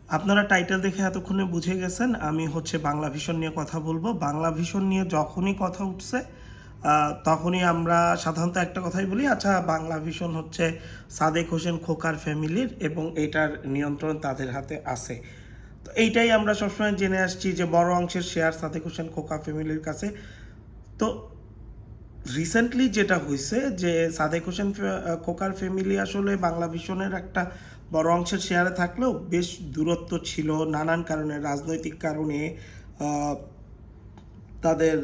আপনারা টাইটেল দেখে এতক্ষণে বুঝে গেছেন আমি বাংলা ভিশন নিয়ে কথা বলবো। বাংলা ভিশন নিয়ে যখনই কথা উঠছে তখনই আমরা সাধারণত একটা কথাই বলি, আচ্ছা বাংলা ভিশন সাদেক হোসেন খোকার ফ্যামিলির এবং এটার নিয়ন্ত্রণ তাদের হাতে আছে। তো এইটাই আমরা সবসময় জেনে আসছি যে বড় অংশের শেয়ার সাদেক হোসেন খোকা ফ্যামিলির কাছে। তো রিসেন্টলি যেটা হয়েছে যে সাদেক হোসেন খোকার ফ্যামিলি আসলে বাংলা ভিশনের একটা বড় অংশের শেয়ারে থাকলেও বেশ দূরত্ব ছিল নানান কারণে, রাজনৈতিক কারণে, তাদের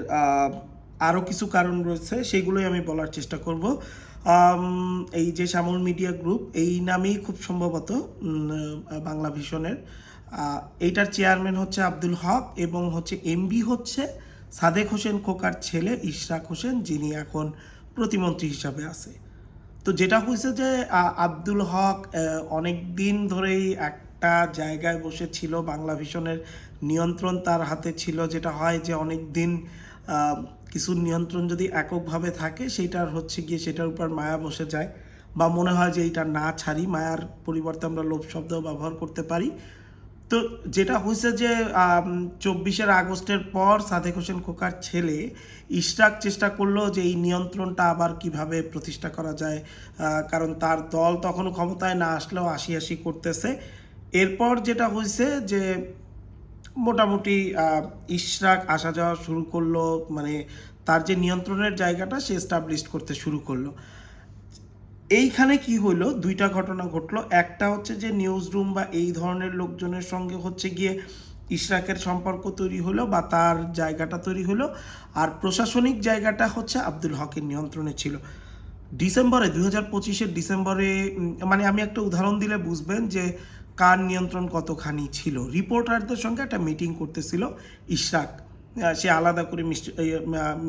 আরও কিছু কারণ রয়েছে, সেগুলোই আমি বলার চেষ্টা করব। এই যে শ্যামল মিডিয়া গ্রুপ এই নামেই খুব সম্ভবত বাংলা ভিশনের এইটার চেয়ারম্যান আব্দুল হক এবং এমডি সাদেক হোসেন খোকার ছেলে ইশরাক হোসেন, যিনি এখন প্রতিমন্ত্রী হিসাবে আছে। তো যেটা হয়েছে যে আব্দুল হক অনেক দিন ধরেই একটা জায়গায় বসেছিল, বাংলা ভিশনের নিয়ন্ত্রণ তার হাতে ছিল। যেটা হয় যে অনেক দিন কিছু নিয়ন্ত্রণ যদি এককভাবে থাকে সেটার সেটার উপর মায়া বসে যায়, বা মনে হয় যে এইটা না ছাড়ি, মায়ার পরিবর্তে আমরা লোভ শব্দ ব্যবহার করতে পারি। তো যেটা হয়েছে যে 24 আগস্টের পর সাদেক হোসেন খোকার ছেলে ইশরাক চেষ্টা করলো যে এই নিয়ন্ত্রণটা আবার কিভাবে প্রতিষ্ঠা করা যায়, কারণ তার দল তখনও ক্ষমতায় না আসলেও আশি আশি করতেছে। এরপর যেটা হয়েছে যে মোটামুটি ইশরাক আসা যাওয়া শুরু করলো, মানে তার যে নিয়ন্ত্রণের জায়গাটা সে এস্টাবলিশ করতে শুরু করলো। এইখানে কি হইলো, দুইটা ঘটনা ঘটলো। একটা যে নিউজ রুম বা এই ধরনের লোকজনের সঙ্গে গিয়ে ইশরাকের সম্পর্ক তৈরি হলো বা তার জায়গাটা তৈরি হলো, আর প্রশাসনিক জায়গাটা আব্দুল হকের নিয়ন্ত্রণে ছিল। ডিসেম্বরে 2025-এর ডিসেম্বরে, মানে আমি একটা উদাহরণ দিলে বুঝবেন যে কার নিয়ন্ত্রণ কতখানি ছিল। রিপোর্টারদের সঙ্গে একটা মিটিং করতেছিল ইশরাক, সে আলাদা করে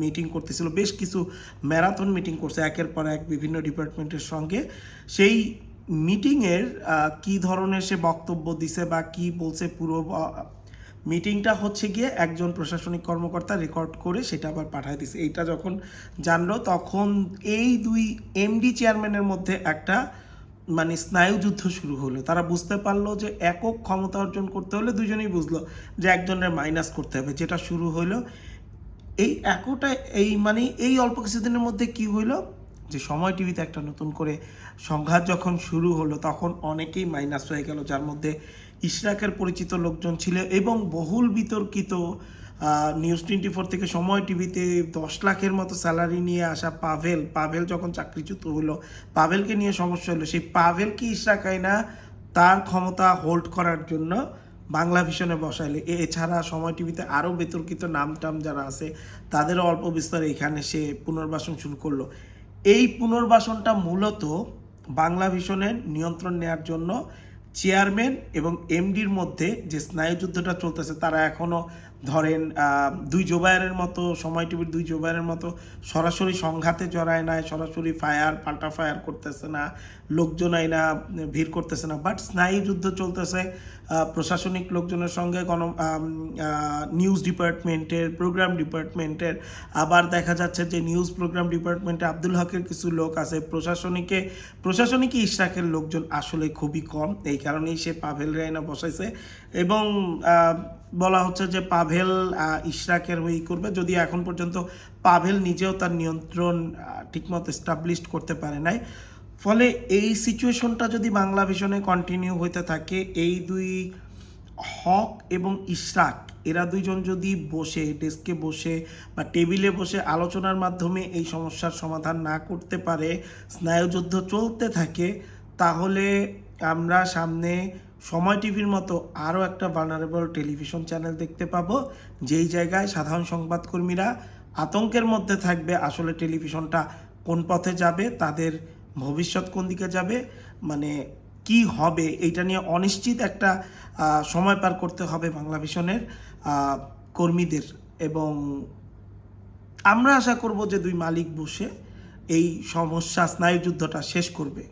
মিটিং করতেছিল, বেশ কিছু ম্যারাথন মিটিং করছে একের পর এক বিভিন্ন ডিপার্টমেন্টের সঙ্গে। সেই মিটিংয়ের কি ধরনের সে বক্তব্য দিছে বা কি বলছে, পুরো মিটিংটা গিয়ে একজন প্রশাসনিক কর্মকর্তা রেকর্ড করে সেটা আবার পাঠায় দিছে। এইটা যখন জানলো তখন এই দুই এমডি চেয়ারম্যানের মধ্যে একটা মানে স্নায়ুযুদ্ধ শুরু হলো। তারা বুঝতে পারলো যে একক ক্ষমতা অর্জন করতে হলে দুজনেই বুঝলো যে একজনের মাইনাস করতে হবে। যেটা শুরু হলো এই একটা, এই অল্প কিছুদিনের মধ্যে কি হইলো যে সময় টিভিতে একটা নতুন করে সংঘাত যখন শুরু হলো তখন অনেকেই মাইনাস হয়ে গেল, যার মধ্যে ইশরাকের পরিচিত লোকজন ছিল এবং বহুল বিতর্কিত নিউজ 24 থেকে সময় টিভিতে 10 লাখের মতো স্যালারি নিয়ে আসা পাভেল যখন চাকরিচ্যুত হলো, পাভেলকে নিয়ে সমস্যা হলো। সেই পাভেলকে ইশরাক আইনা তার ক্ষমতা হোল্ড করার জন্য বাংলা ভিশনে বসাইলে, এছাড়া সময় টিভিতে আরও বিতর্কিত নাম যারা আছে তাদেরও অল্প বিস্তারে এখানে সে পুনর্বাসন শুরু করলো। এই পুনর্বাসনটা মূলত বাংলা ভিশনের নিয়ন্ত্রণ নেওয়ার জন্য চেয়ারম্যান এবং এমডির মধ্যে যে স্নায়ুযুদ্ধটা চলতেছে, তারা এখনও ধরেন দুই জোবায়ারের মতো, সময় টিভির দুই জোবায়ারের মতো সরাসরি সংঘাতে জড়ায় নাই, সরাসরি পাল্টা ফায়ার করতেছে না, লোকজন আইনা ভিড় করতেছে না, বাট স্নায়ুযুদ্ধ চলতেছে প্রশাসনিক লোকজনের সঙ্গে, নিউজ ডিপার্টমেন্টের, প্রোগ্রাম ডিপার্টমেন্টের। আবার দেখা যাচ্ছে যে নিউজ প্রোগ্রাম ডিপার্টমেন্টে আব্দুল হকের কিছু লোক আছে, প্রশাসনিকে ইশরাকের লোকজন আসলে খুবই কম, এই কারণেই সে পাভেল রায়না বসাইছে। এবং বলা হচ্ছে যে পাভেল ইশরাকের হয়ে করবে, যদি এখন পর্যন্ত পাভেল নিজেও তার নিয়ন্ত্রণ ঠিকমতো এস্টাবলিশ করতে পারে নাই। ফলে এই সিচুয়েশনটা যদি বাংলা ভিশনে কন্টিনিউ হইতে থাকে, এই দুই হক এবং ইশরাক এরা দুইজন যদি বসে ডেস্কে বসে বা টেবিলে বসে আলোচনার মাধ্যমে এই সমস্যার সমাধান না করতে পারে, স্নায়ুযুদ্ধ চলতে থাকে, তাহলে আমরা সামনে সময় টিভির মতো আরও একটা ভালনারেবল টেলিভিশন চ্যানেল দেখতে পাবো, যেই জায়গায় সাধারণ সংবাদকর্মীরা আতঙ্কের মধ্যে থাকবে আসলে টেলিভিশনটা কোন পথে যাবে, তাদের ভবিষ্যৎ কোন দিকে যাবে, মানে কি হবে এইটা নিয়ে অনিশ্চিত একটা সময় পার করতে হবে বাংলা ভিশনের কর্মীদের। এবং আমরা আশা করব যে দুই মালিক বসে এই সমস্যা স্নায়ুযুদ্ধটা শেষ করবে।